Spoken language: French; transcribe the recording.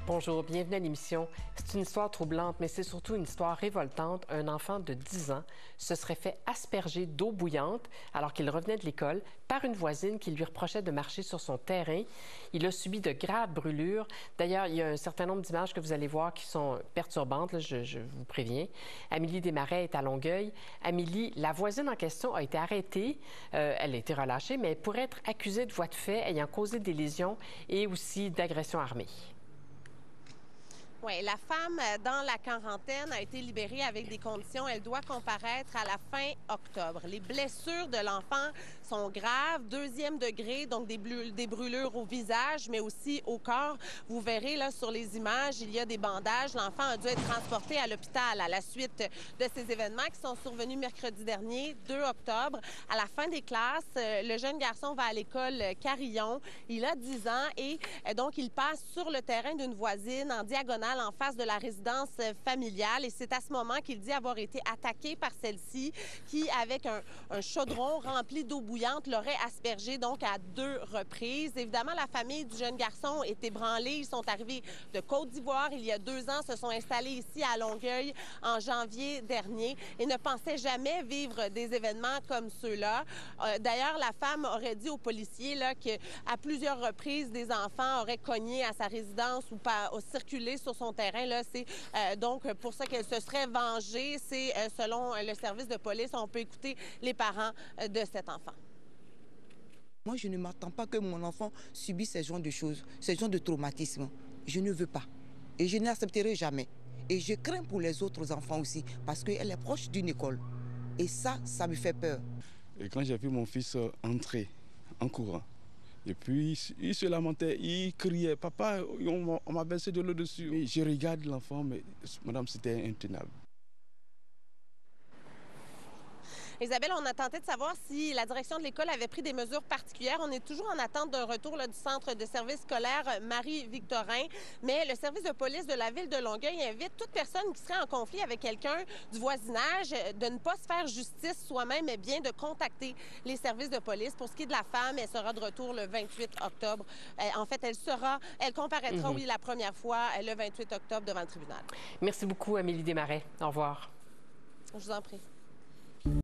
Bonjour, bienvenue à l'émission. C'est une histoire troublante, mais c'est surtout une histoire révoltante. Un enfant de 10 ans se serait fait asperger d'eau bouillante alors qu'il revenait de l'école par une voisine qui lui reprochait de marcher sur son terrain. Il a subi de graves brûlures. D'ailleurs, il y a un certain nombre d'images que vous allez voir qui sont perturbantes, là, je vous préviens. Amélie Desmarais est à Longueuil. Amélie, la voisine en question a été arrêtée. Elle a été relâchée, mais elle pourrait être accusée de voies de fait ayant causé des lésions et aussi d'agression armée. Oui, la femme dans la quarantaine a été libérée avec des conditions. Elle doit comparaître à la fin octobre. Les blessures de l'enfant sont graves, 2e degré, donc des brûlures au visage, mais aussi au corps. Vous verrez là sur les images, il y a des bandages. L'enfant a dû être transporté à l'hôpital à la suite de ces événements qui sont survenus mercredi dernier, 2 octobre. À la fin des classes, le jeune garçon va à l'école Carillon. Il a 10 ans et donc il passe sur le terrain d'une voisine en diagonale en face de la résidence familiale. Et c'est à ce moment qu'il dit avoir été attaqué par celle-ci qui, avec un chaudron rempli d'eau bouillante, l'aurait aspergé donc à 2 reprises. Évidemment, la famille du jeune garçon est ébranlée. Ils sont arrivés de Côte d'Ivoire il y a 2 ans, se sont installés ici à Longueuil en janvier dernier et ne pensaient jamais vivre des événements comme ceux-là. D'ailleurs, la femme aurait dit aux policiers qu'à plusieurs reprises, des enfants auraient cogné à sa résidence ou circulé sur son terrain. C'est donc pour ça qu'elle se serait vengée. C'est selon le service de police. On peut écouter les parents de cet enfant. Moi, je ne m'attends pas que mon enfant subisse ce genre de choses, ce genre de traumatisme. Je ne veux pas. Et je n'accepterai jamais. Et je crains pour les autres enfants aussi, parce qu'elle est proche d'une école. Et ça me fait peur. Et quand j'ai vu mon fils entrer en courant, et puis il se lamentait, il criait, papa, on m'a versé de l'eau dessus. Et je regarde l'enfant, mais madame, c'était intenable. Isabelle, on a tenté de savoir si la direction de l'école avait pris des mesures particulières. On est toujours en attente d'un retour du centre de service scolaire Marie-Victorin. Mais le service de police de la ville de Longueuil invite toute personne qui serait en conflit avec quelqu'un du voisinage de ne pas se faire justice soi-même, mais bien de contacter les services de police. Pour ce qui est de la femme, elle sera de retour le 28 octobre. En fait, elle comparaîtra, oui, la première fois le 28 octobre devant le tribunal. Merci beaucoup, Amélie Desmarais. Au revoir. Je vous en prie.